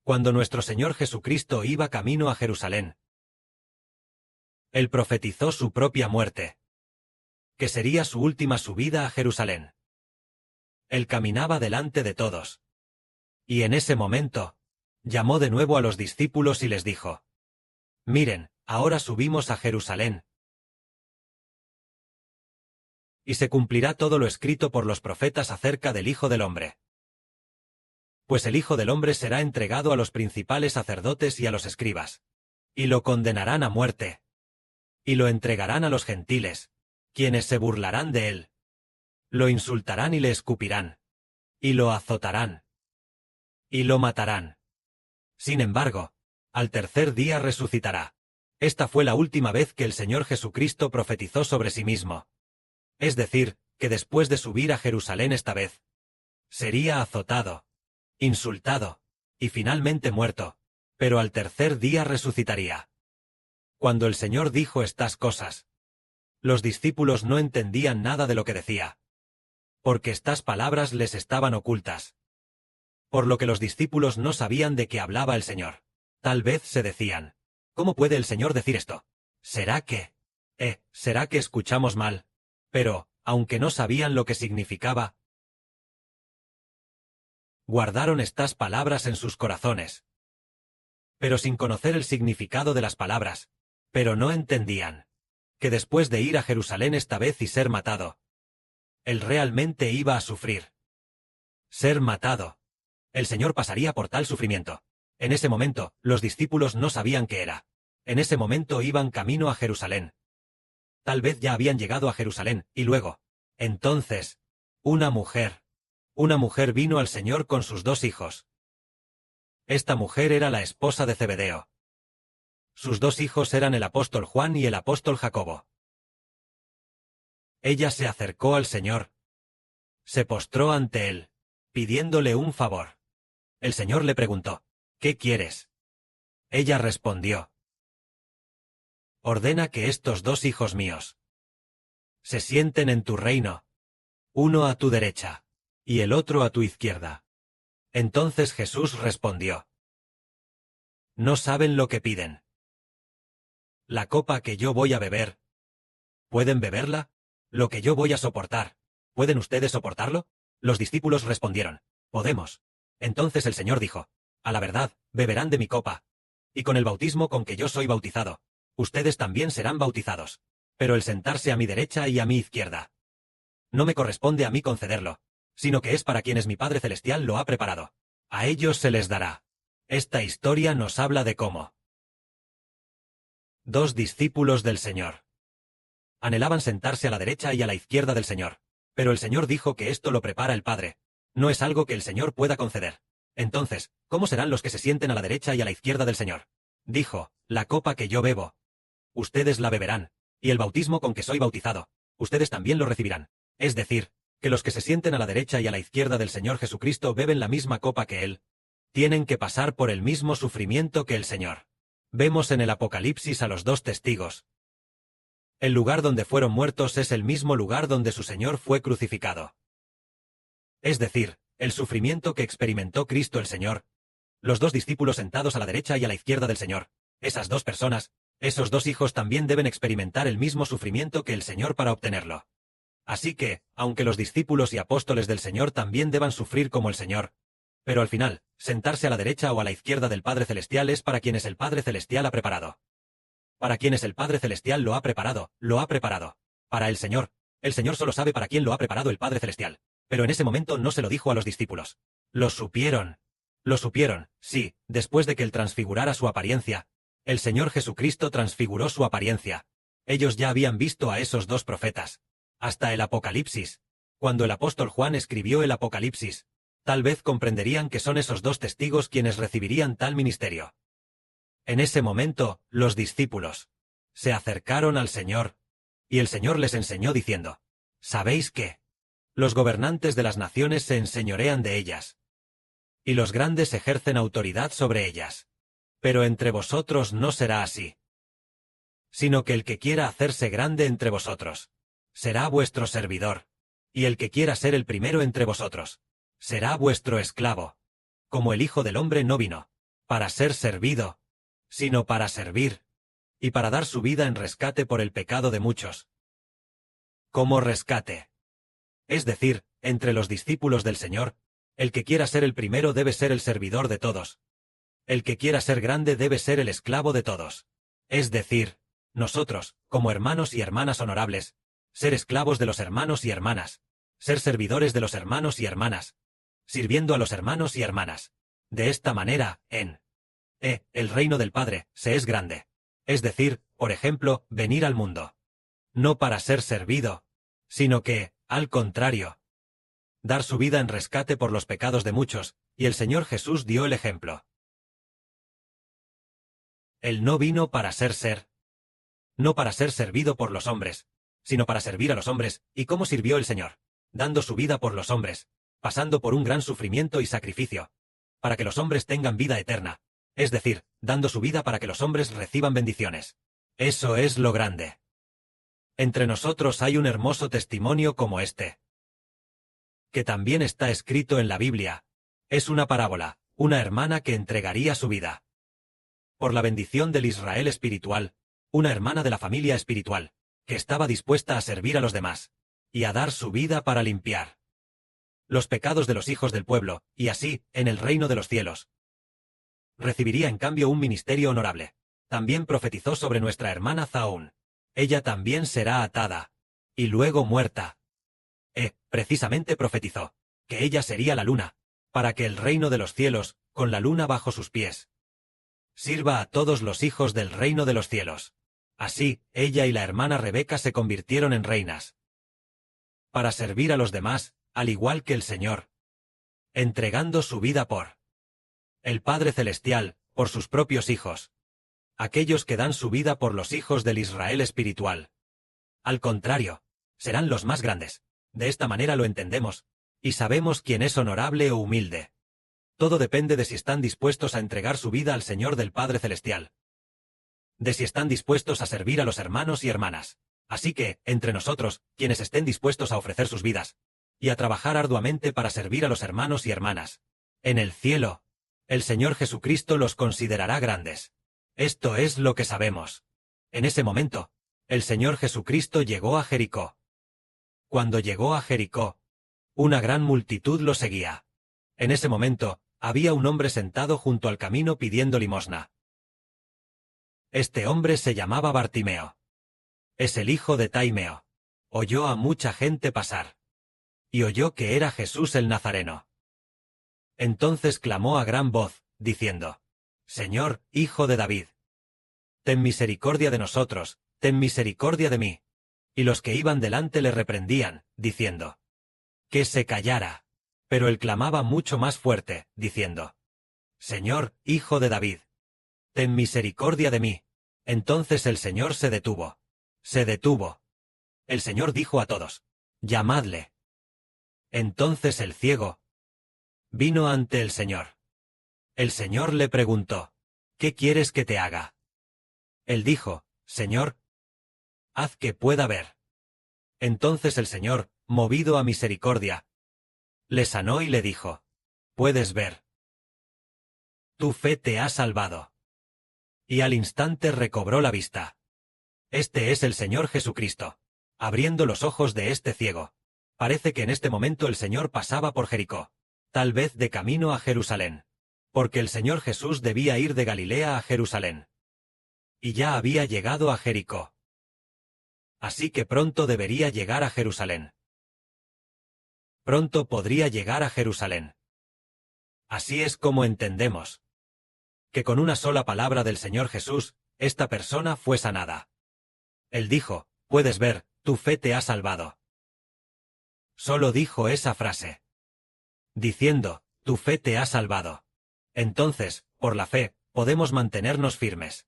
cuando nuestro Señor Jesucristo iba camino a Jerusalén. Él profetizó su propia muerte, que sería su última subida a Jerusalén. Él caminaba delante de todos. Y en ese momento, llamó de nuevo a los discípulos y les dijo: Miren, ahora subimos a Jerusalén. Y se cumplirá todo lo escrito por los profetas acerca del Hijo del Hombre. Pues el Hijo del Hombre será entregado a los principales sacerdotes y a los escribas. Y lo condenarán a muerte. Y lo entregarán a los gentiles, quienes se burlarán de él. Lo insultarán y le escupirán. Y lo azotarán. Y lo matarán. Sin embargo, al tercer día resucitará. Esta fue la última vez que el Señor Jesucristo profetizó sobre sí mismo. Es decir, que después de subir a Jerusalén esta vez, sería azotado, insultado, y finalmente muerto, pero al tercer día resucitaría. Cuando el Señor dijo estas cosas, los discípulos no entendían nada de lo que decía, porque estas palabras les estaban ocultas. Por lo que los discípulos no sabían de qué hablaba el Señor. Tal vez se decían: ¿cómo puede el Señor decir esto? ¿Será que escuchamos mal? Pero, aunque no sabían lo que significaba, guardaron estas palabras en sus corazones. Pero sin conocer el significado de las palabras, pero no entendían que después de ir a Jerusalén esta vez y ser matado, él realmente iba a sufrir. Ser matado. El Señor pasaría por tal sufrimiento. En ese momento, los discípulos no sabían qué era. En ese momento iban camino a Jerusalén. Tal vez ya habían llegado a Jerusalén, y luego, entonces, una mujer vino al Señor con sus 2 hijos. Esta mujer era la esposa de Zebedeo. Sus 2 hijos eran el apóstol Juan y el apóstol Jacobo. Ella se acercó al Señor. Se postró ante él, pidiéndole un favor. El Señor le preguntó: ¿qué quieres? Ella respondió: ordena que estos 2 hijos míos se sienten en tu reino, uno a tu derecha, y el otro a tu izquierda. Entonces Jesús respondió: no saben lo que piden. La copa que yo voy a beber, ¿pueden beberla? Lo que yo voy a soportar, ¿pueden ustedes soportarlo? Los discípulos respondieron: podemos. Entonces el Señor dijo: a la verdad, beberán de mi copa, y con el bautismo con que yo soy bautizado, ustedes también serán bautizados. Pero el sentarse a mi derecha y a mi izquierda, no me corresponde a mí concederlo, sino que es para quienes mi Padre Celestial lo ha preparado. A ellos se les dará. Esta historia nos habla de cómo 2 discípulos del Señor anhelaban sentarse a la derecha y a la izquierda del Señor, pero el Señor dijo que esto lo prepara el Padre. No es algo que el Señor pueda conceder. Entonces, ¿cómo serán los que se sienten a la derecha y a la izquierda del Señor? Dijo: la copa que yo bebo, ustedes la beberán, y el bautismo con que soy bautizado, ustedes también lo recibirán. Es decir, que los que se sienten a la derecha y a la izquierda del Señor Jesucristo beben la misma copa que Él. Tienen que pasar por el mismo sufrimiento que el Señor. Vemos en el Apocalipsis a los 2 testigos. El lugar donde fueron muertos es el mismo lugar donde su Señor fue crucificado. Es decir, el sufrimiento que experimentó Cristo el Señor. Los 2 discípulos sentados a la derecha y a la izquierda del Señor. Esas 2 personas, esos 2 hijos también deben experimentar el mismo sufrimiento que el Señor para obtenerlo. Así que, aunque los discípulos y apóstoles del Señor también deban sufrir como el Señor, pero al final, sentarse a la derecha o a la izquierda del Padre Celestial es para quienes el Padre Celestial ha preparado. Para quienes el Padre Celestial lo ha preparado, lo ha preparado. Para el Señor solo sabe para quién lo ha preparado el Padre Celestial. Pero en ese momento no se lo dijo a los discípulos. Lo supieron, sí, después de que Él transfigurara su apariencia. El Señor Jesucristo transfiguró su apariencia. Ellos ya habían visto a esos 2 profetas. Hasta el Apocalipsis. Cuando el apóstol Juan escribió el Apocalipsis, tal vez comprenderían que son esos 2 testigos quienes recibirían tal ministerio. En ese momento, los discípulos se acercaron al Señor, y el Señor les enseñó diciendo: ¿sabéis qué? Los gobernantes de las naciones se enseñorean de ellas, y los grandes ejercen autoridad sobre ellas. Pero entre vosotros no será así, sino que el que quiera hacerse grande entre vosotros será vuestro servidor, y el que quiera ser el primero entre vosotros será vuestro esclavo. Como el Hijo del Hombre no vino para ser servido, sino para servir, y para dar su vida en rescate por el pecado de muchos. Como rescate. Es decir, entre los discípulos del Señor, el que quiera ser el primero debe ser el servidor de todos. El que quiera ser grande debe ser el esclavo de todos. Es decir, nosotros, como hermanos y hermanas honorables, ser esclavos de los hermanos y hermanas, ser servidores de los hermanos y hermanas, sirviendo a los hermanos y hermanas. De esta manera, el reino del Padre se es grande. Es decir, por ejemplo, venir al mundo. No para ser servido, sino que, al contrario, dar su vida en rescate por los pecados de muchos, y el Señor Jesús dio el ejemplo. Él no vino para no para ser servido por los hombres, sino para servir a los hombres. ¿Y cómo sirvió el Señor? Dando su vida por los hombres, pasando por un gran sufrimiento y sacrificio, para que los hombres tengan vida eterna, es decir, dando su vida para que los hombres reciban bendiciones. Eso es lo grande. Entre nosotros hay un hermoso testimonio como este, que también está escrito en la Biblia. Es una parábola, una hermana que entregaría su vida por la bendición del Israel espiritual, una hermana de la familia espiritual, que estaba dispuesta a servir a los demás, y a dar su vida para limpiar los pecados de los hijos del pueblo, y así, en el reino de los cielos, recibiría en cambio un ministerio honorable. También profetizó sobre nuestra hermana Zaún. Ella también será atada, y luego muerta. Precisamente profetizó, que ella sería la luna, para que el reino de los cielos, con la luna bajo sus pies, sirva a todos los hijos del reino de los cielos. Así, ella y la hermana Rebeca se convirtieron en reinas, para servir a los demás, al igual que el Señor, entregando su vida por el Padre Celestial, por sus propios hijos, aquellos que dan su vida por los hijos del Israel espiritual. Al contrario, serán los más grandes. De esta manera lo entendemos, y sabemos quién es honorable o humilde. Todo depende de si están dispuestos a entregar su vida al Señor del Padre Celestial, de si están dispuestos a servir a los hermanos y hermanas. Así que, entre nosotros, quienes estén dispuestos a ofrecer sus vidas, y a trabajar arduamente para servir a los hermanos y hermanas, en el cielo, el Señor Jesucristo los considerará grandes. Esto es lo que sabemos. En ese momento, el Señor Jesucristo llegó a Jericó. Cuando llegó a Jericó, una gran multitud lo seguía. En ese momento, había un hombre sentado junto al camino pidiendo limosna. Este hombre se llamaba Bartimeo. Es el hijo de Taimeo. Oyó a mucha gente pasar. Y oyó que era Jesús el Nazareno. Entonces clamó a gran voz, diciendo: Señor, Hijo de David, ten misericordia de nosotros, ten misericordia de mí. Y los que iban delante le reprendían, diciendo que se callara. Pero él clamaba mucho más fuerte, diciendo: Señor, Hijo de David, ten misericordia de mí. Entonces el Señor se detuvo. Se detuvo. El Señor dijo a todos: llamadle. Entonces el ciego vino ante el Señor. El Señor le preguntó: ¿qué quieres que te haga? Él dijo: Señor, haz que pueda ver. Entonces el Señor, movido a misericordia, le sanó y le dijo: puedes ver. Tu fe te ha salvado. Y al instante recobró la vista. Este es el Señor Jesucristo, abriendo los ojos de este ciego. Parece que en este momento el Señor pasaba por Jericó, tal vez de camino a Jerusalén, porque el Señor Jesús debía ir de Galilea a Jerusalén. Y ya había llegado a Jericó. Así que pronto debería llegar a Jerusalén. Pronto podría llegar a Jerusalén. Así es como entendemos que con una sola palabra del Señor Jesús, esta persona fue sanada. Él dijo: puedes ver, tu fe te ha salvado. Solo dijo esa frase, diciendo: tu fe te ha salvado. Entonces, por la fe, podemos mantenernos firmes.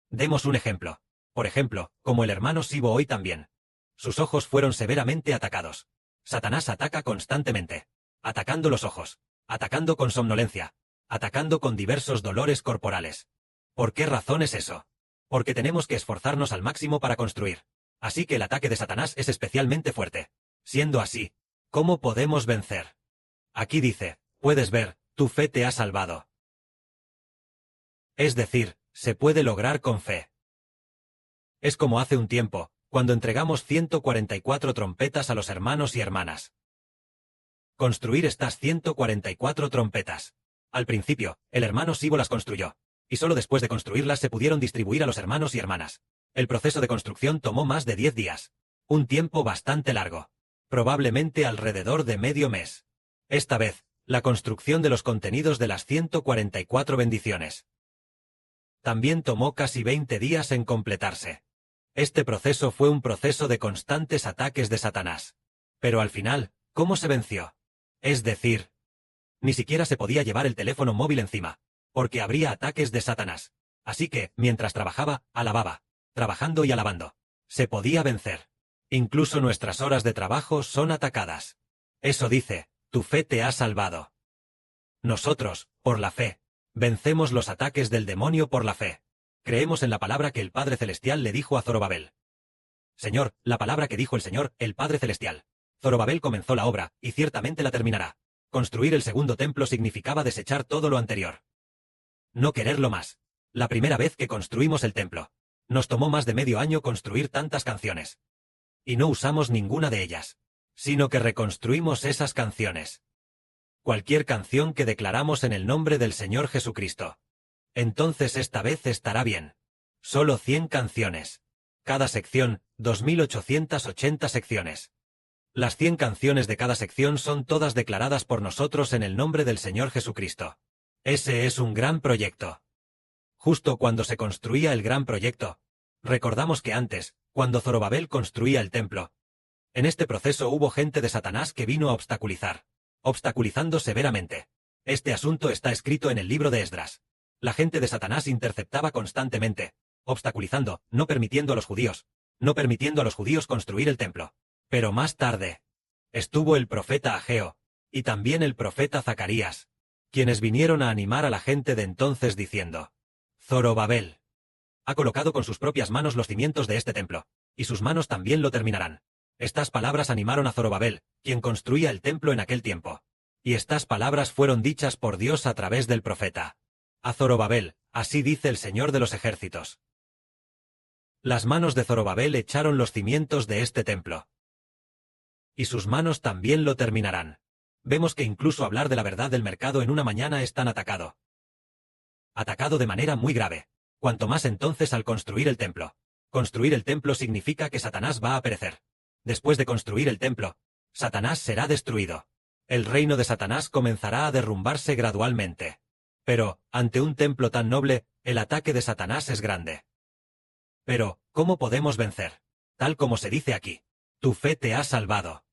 Demos un ejemplo. Por ejemplo, como el hermano Sibo hoy también. Sus ojos fueron severamente atacados. Satanás ataca constantemente. Atacando los ojos. Atacando con somnolencia. Atacando con diversos dolores corporales. ¿Por qué razón es eso? Porque tenemos que esforzarnos al máximo para construir. Así que el ataque de Satanás es especialmente fuerte. Siendo así, ¿cómo podemos vencer? Aquí dice: puedes ver, tu fe te ha salvado. Es decir, se puede lograr con fe. Es como hace un tiempo, cuando entregamos 144 trompetas a los hermanos y hermanas. Construir estas 144 trompetas. Al principio, el hermano Sibo las construyó, y solo después de construirlas se pudieron distribuir a los hermanos y hermanas. El proceso de construcción tomó más de 10 días. Un tiempo bastante largo. Probablemente alrededor de medio mes. Esta vez, la construcción de los contenidos de las 144 bendiciones. También tomó casi 20 días en completarse. Este proceso fue un proceso de constantes ataques de Satanás. Pero al final, ¿cómo se venció? Es decir, ni siquiera se podía llevar el teléfono móvil encima, porque habría ataques de Satanás. Así que, mientras trabajaba, alababa, trabajando y alabando. Se podía vencer. Incluso nuestras horas de trabajo son atacadas. Eso dice, tu fe te ha salvado. Nosotros, por la fe, vencemos los ataques del demonio por la fe. Creemos en la palabra que el Padre Celestial le dijo a Zorobabel. Señor, la palabra que dijo el Señor, el Padre Celestial. Zorobabel comenzó la obra, y ciertamente la terminará. Construir el segundo templo significaba desechar todo lo anterior. No quererlo más. La primera vez que construimos el templo. Nos tomó más de medio año construir tantas canciones. Y no usamos ninguna de ellas. Sino que reconstruimos esas canciones. Cualquier canción que declaramos en el nombre del Señor Jesucristo. Entonces esta vez estará bien. Solo 100 canciones. Cada sección, 2880 secciones. Las 100 canciones de cada sección son todas declaradas por nosotros en el nombre del Señor Jesucristo. Ese es un gran proyecto. Justo cuando se construía el gran proyecto, recordamos que antes, cuando Zorobabel construía el templo, en este proceso hubo gente de Satanás que vino a obstaculizando severamente. Este asunto está escrito en el libro de Esdras. La gente de Satanás interceptaba constantemente, obstaculizando, no permitiendo a los judíos construir el templo. Pero más tarde, estuvo el profeta Ageo, y también el profeta Zacarías, quienes vinieron a animar a la gente de entonces diciendo, Zorobabel ha colocado con sus propias manos los cimientos de este templo, y sus manos también lo terminarán. Estas palabras animaron a Zorobabel, quien construía el templo en aquel tiempo. Y estas palabras fueron dichas por Dios a través del profeta. A Zorobabel, así dice el Señor de los ejércitos. Las manos de Zorobabel echaron los cimientos de este templo. Y sus manos también lo terminarán. Vemos que incluso hablar de la verdad del mercado en una mañana es tan atacado. Atacado de manera muy grave. Cuanto más entonces al construir el templo. Construir el templo significa que Satanás va a perecer. Después de construir el templo, Satanás será destruido. El reino de Satanás comenzará a derrumbarse gradualmente. Pero, ante un templo tan noble, el ataque de Satanás es grande. Pero, ¿cómo podemos vencer? Tal como se dice aquí. Tu fe te ha salvado.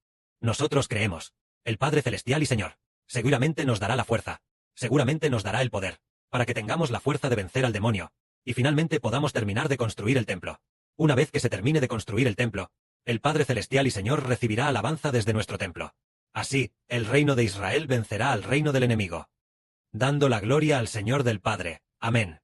Nosotros creemos. El Padre Celestial y Señor. Seguramente nos dará la fuerza. Seguramente nos dará el poder. Para que tengamos la fuerza de vencer al demonio. Y finalmente podamos terminar de construir el templo. Una vez que se termine de construir el templo, el Padre Celestial y Señor recibirá alabanza desde nuestro templo. Así, el reino de Israel vencerá al reino del enemigo. Dando la gloria al Señor del Padre. Amén.